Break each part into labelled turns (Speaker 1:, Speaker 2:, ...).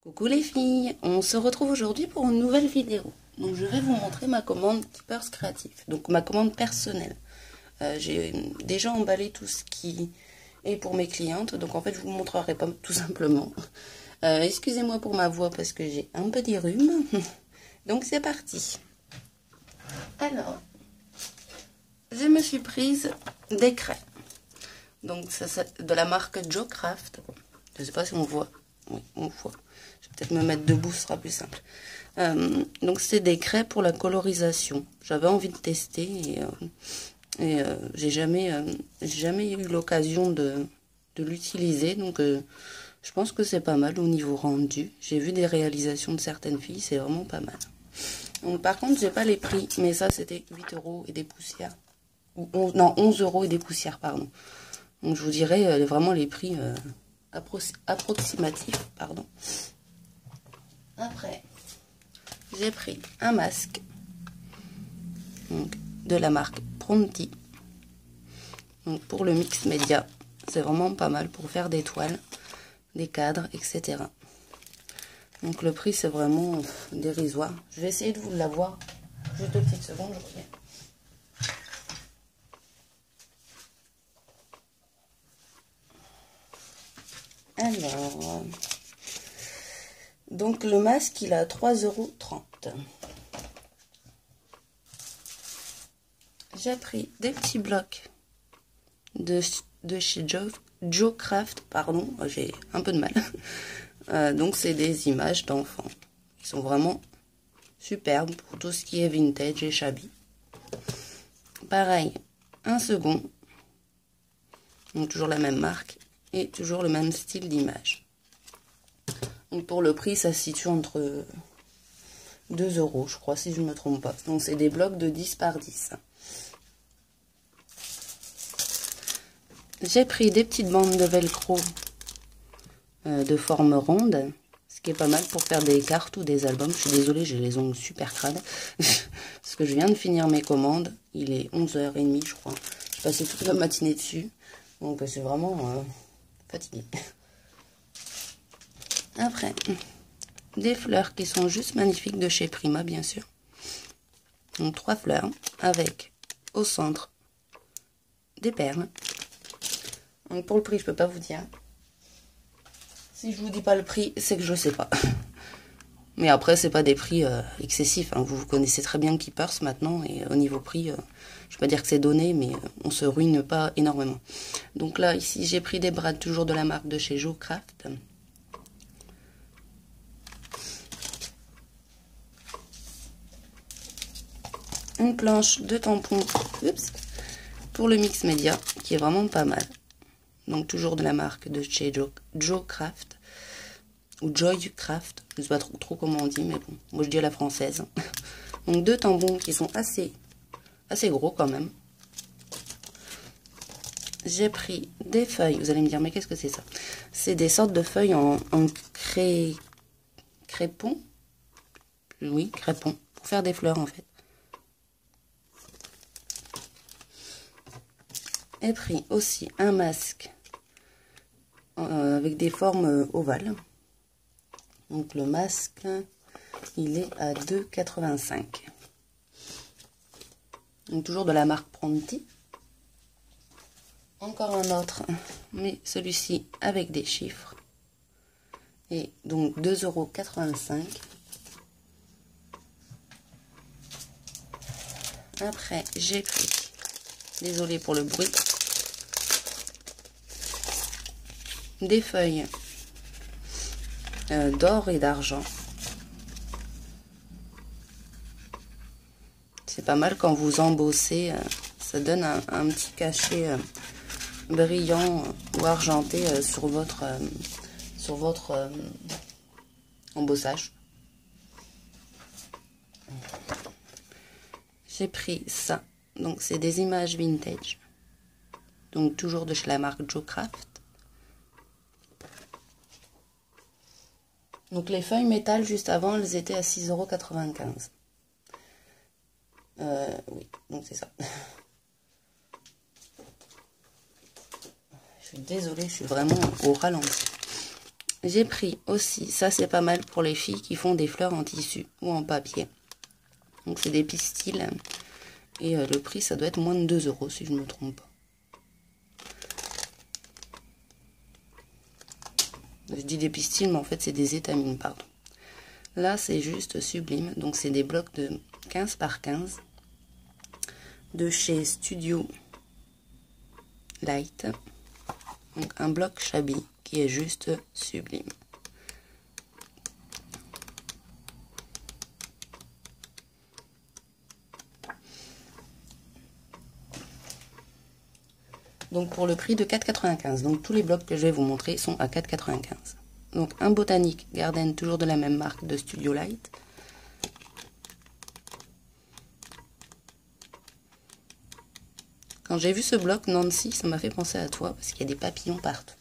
Speaker 1: Coucou les filles, on se retrouve aujourd'hui pour une nouvelle vidéo. Donc je vais vous montrer ma commande Keepers Creative, donc ma commande personnelle. J'ai déjà emballé tout ce qui est pour mes clientes, donc en fait je vous montrerai pas tout simplement. Excusez-moi pour ma voix parce que j'ai un petit rhume. Donc c'est parti. Alors, je me suis prise des craies. Donc ça de la marque Joe Craft. Je sais pas si on voit. Oui, on voit. Je vais peut-être me mettre debout, ce sera plus simple. Donc c'est des craies pour la colorisation. J'avais envie de tester et j'ai jamais eu l'occasion de l'utiliser. Donc je pense que c'est pas mal au niveau rendu. J'ai vu des réalisations de certaines filles, c'est vraiment pas mal. Donc par contre, j'ai pas les prix, mais ça c'était 8 € et des poussières. Ou 11 € et des poussières, pardon. Donc je vous dirai vraiment les prix approximatifs, pardon. Après, j'ai pris un masque donc, de la marque Pronti. Donc pour le mix média, c'est vraiment pas mal pour faire des toiles, des cadres, etc. Donc le prix c'est vraiment dérisoire. Je vais essayer de vous l'avoir. Juste 2 petites secondes, je reviens. Alors, donc le masque il est à 3,30 €. J'ai pris des petits blocs de chez Joe Craft, pardon, j'ai un peu de mal. Donc c'est des images d'enfants. Ils sont vraiment superbes pour tout ce qui est vintage et shabby. Pareil, un second. Donc toujours la même marque et toujours le même style d'image. Donc pour le prix, ça se situe entre 2 € je crois, si je ne me trompe pas. Donc c'est des blocs de 10 par 10. J'ai pris des petites bandes de velcro de forme ronde, ce qui est pas mal pour faire des cartes ou des albums. Je suis désolée, j'ai les ongles super crades, parce que je viens de finir mes commandes. Il est 11h30 je crois. J'ai passé toute la matinée dessus, donc c'est vraiment fatigué. Après, des fleurs qui sont juste magnifiques de chez Prima, bien sûr. Donc 3 fleurs avec au centre des perles. Donc pour le prix, je peux pas vous dire. Si je vous dis pas le prix, c'est que je sais pas. Mais après, c'est pas des prix excessifs. Hein. Vous connaissez très bien Keepers maintenant. Et au niveau prix, je vais pas dire que c'est donné, mais on se ruine pas énormément. Donc là, ici, j'ai pris des brades toujours de la marque de chez Joe Craft. Une planche de tampons pour le mix média, qui est vraiment pas mal. Donc toujours de la marque de chez Joe Craft. Ou Joy Craft, je ne sais pas trop comment on dit, mais bon, moi je dis à la française. Donc 2 tampons qui sont assez gros quand même. J'ai pris des feuilles, vous allez me dire, mais qu'est-ce que c'est ça? C'est des sortes de feuilles en crépon. Oui, crépon, pour faire des fleurs en fait. J'ai pris aussi un masque avec des formes ovales. Donc le masque, il est à 2,85 €. Donc toujours de la marque Pronti. Encore un autre, mais celui-ci avec des chiffres. Et donc 2,85 €. Après, j'ai pris, désolée pour le bruit, des feuilles d'or et d'argent. C'est pas mal quand vous embossez, ça donne un petit cachet brillant ou argenté sur votre embossage. J'ai pris ça, donc c'est des images vintage, donc toujours de chez la marque Joe Craft. Donc les feuilles métal juste avant, elles étaient à 6,95 €. Oui, donc c'est ça. Je suis désolée, je suis vraiment au ralenti. J'ai pris aussi, ça c'est pas mal pour les filles qui font des fleurs en tissu ou en papier. Donc c'est des pistils. Et le prix, ça doit être moins de 2 € si je ne me trompe pas. Je dis des pistils, mais en fait c'est des étamines, pardon. Là c'est juste sublime. Donc c'est des blocs de 15 par 15 de chez Studio Light. Donc un bloc shabby qui est juste sublime. Donc pour le prix de 4,95 €. Donc tous les blocs que je vais vous montrer sont à 4,95 €. Donc un Botanic Garden, toujours de la même marque de Studio Light. Quand j'ai vu ce bloc Nancy, ça m'a fait penser à toi parce qu'il y a des papillons partout.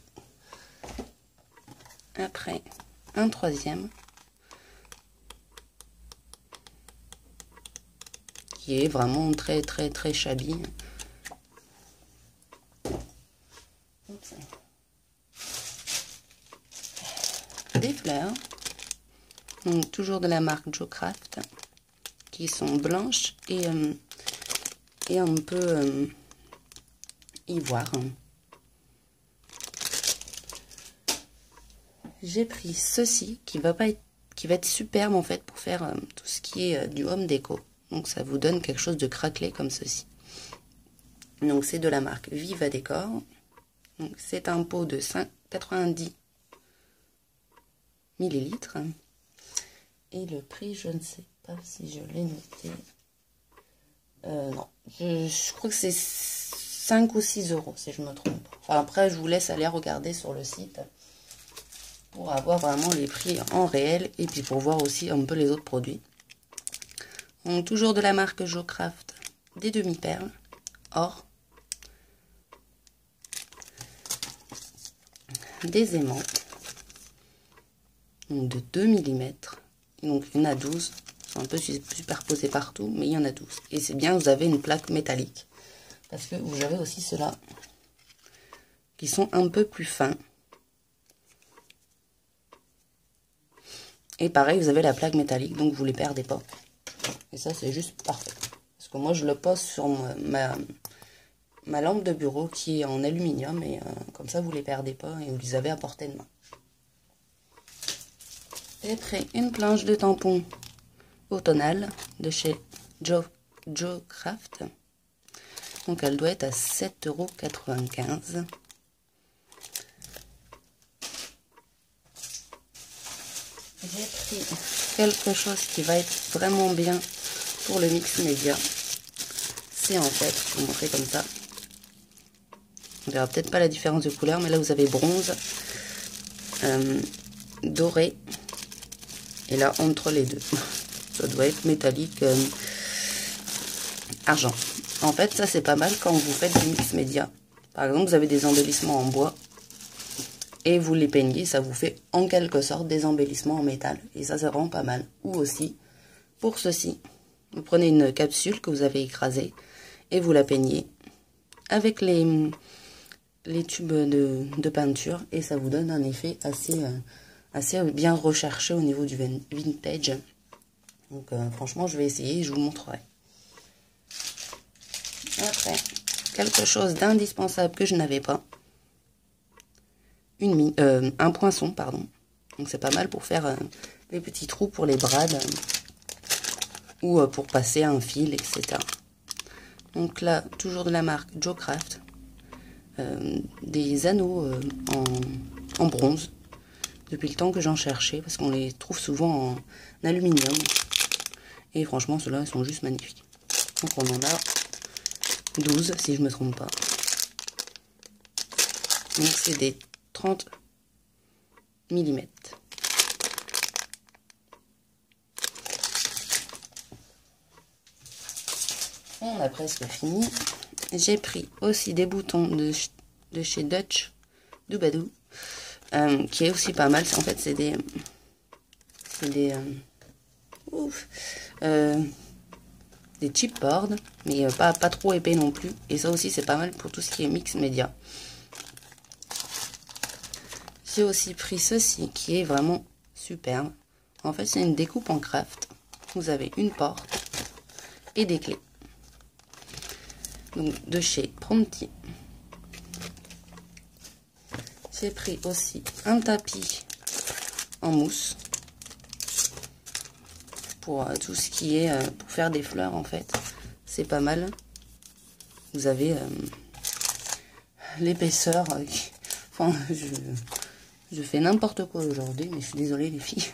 Speaker 1: Après, un troisième qui est vraiment très très très shabby. Des fleurs, donc toujours de la marque Jo Craft, qui sont blanches et un peu ivoire. J'ai pris ceci qui va être superbe en fait pour faire tout ce qui est du home déco. Donc ça vous donne quelque chose de craquelé comme ceci. Donc c'est de la marque Viva Décor. Donc c'est un pot de 90 millilitres. Et le prix, je ne sais pas si je l'ai noté. Non, je crois que c'est 5 ou 6 € si je me trompe. Enfin, après, je vous laisse aller regarder sur le site pour avoir vraiment les prix en réel et puis pour voir aussi un peu les autres produits. Donc toujours de la marque Jo Craft, des demi-perles or, des aimantes donc de 2 mm. Donc il y en a 12, c'est un peu superposé partout, mais il y en a 12. Et c'est bien, vous avez une plaque métallique. Parce que vous avez aussi ceux-là, qui sont un peu plus fins. Et pareil, vous avez la plaque métallique, donc vous ne les perdez pas. Et ça, c'est juste parfait. Parce que moi, je le pose sur ma lampe de bureau qui est en aluminium. Et comme ça, vous ne les perdez pas et vous les avez à portée de main. J'ai pris une planche de tampon automnale de chez Jo Craft. Donc elle doit être à 7,95 €. J'ai pris quelque chose qui va être vraiment bien pour le mix média. C'est en fait, je vais vous montrer comme ça. On verra peut-être pas la différence de couleur, mais là vous avez bronze, doré. Et là, entre les deux, ça doit être métallique, argent. En fait, ça, c'est pas mal quand vous faites du mix média. Par exemple, vous avez des embellissements en bois et vous les peignez, ça vous fait en quelque sorte des embellissements en métal. Et ça, c'est vraiment pas mal. Ou aussi, pour ceci, vous prenez une capsule que vous avez écrasée et vous la peignez avec les tubes de peinture et ça vous donne un effet assez bien recherché au niveau du vintage. Donc franchement, je vais essayer et je vous montrerai. Après, quelque chose d'indispensable que je n'avais pas. Un poinçon, pardon. Donc c'est pas mal pour faire les petits trous pour les brades ou pour passer un fil, etc. Donc là, toujours de la marque Jo Craft. Des anneaux en bronze. Depuis le temps que j'en cherchais, parce qu'on les trouve souvent en aluminium. Et franchement, ceux-là, ils sont juste magnifiques. Donc on en a 12, si je ne me trompe pas. Donc c'est des 30 mm. On a presque fini. J'ai pris aussi des boutons de chez Dutch Doobadoo. Qui est aussi pas mal. En fait, c'est des chipboards, mais pas trop épais non plus. Et ça aussi, c'est pas mal pour tout ce qui est mix média. J'ai aussi pris ceci qui est vraiment superbe. En fait, c'est une découpe en craft. Vous avez une porte et des clés. Donc, de chez Prompti. J'ai pris aussi un tapis en mousse. Pour tout ce qui est pour faire des fleurs en fait. C'est pas mal. Vous avez l'épaisseur. Enfin, je fais n'importe quoi aujourd'hui, mais je suis désolée les filles.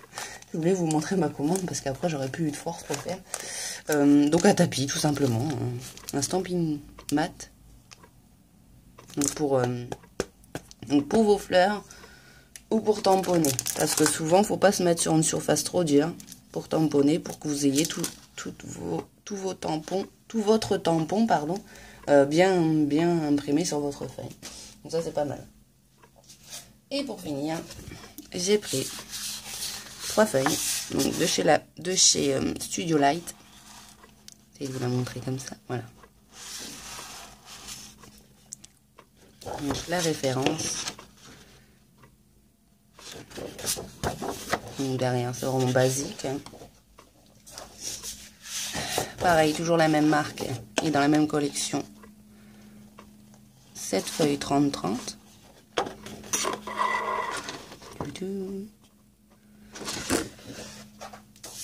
Speaker 1: Je voulais vous montrer ma commande parce qu'après j'aurais plus eu de force pour faire. Donc un tapis tout simplement. Un stamping mat. Donc pour vos fleurs ou pour tamponner. Parce que souvent, faut pas se mettre sur une surface trop dure pour tamponner, pour que vous ayez tout votre tampon, pardon, bien imprimé sur votre feuille. Donc ça, c'est pas mal. Et pour finir, j'ai pris 3 feuilles donc de chez Studio Light. Je vais vous la montrer comme ça. Voilà. Donc la référence. Donc derrière, c'est vraiment basique. Pareil, toujours la même marque et dans la même collection. 7 feuilles 30-30.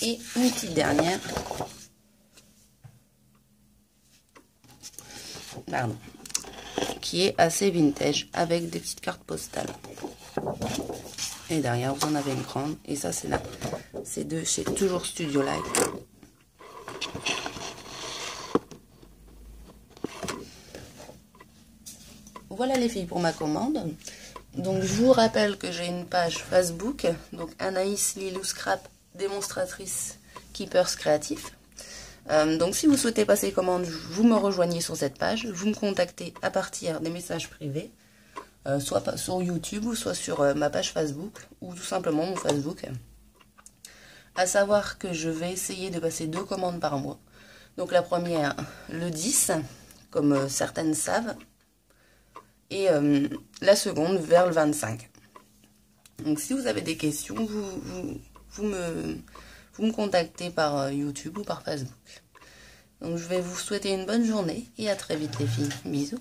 Speaker 1: Et une petite dernière. Pardon. Qui est assez vintage avec des petites cartes postales. Et derrière, vous en avez une grande. Et ça, c'est là. C'est de chez toujours Studio Light. Voilà les filles pour ma commande. Donc je vous rappelle que j'ai une page Facebook. Donc Anaïs Lilou Scrap, démonstratrice Keepers Créatifs. Donc si vous souhaitez passer commande, vous me rejoignez sur cette page. Vous me contactez à partir des messages privés. Soit sur YouTube ou soit sur ma page Facebook ou tout simplement mon Facebook. À savoir que je vais essayer de passer 2 commandes par mois. Donc la première le 10, comme certaines savent, et la seconde vers le 25. Donc si vous avez des questions, vous me contactez par YouTube ou par Facebook. Donc je vais vous souhaiter une bonne journée et à très vite les filles. Bisous.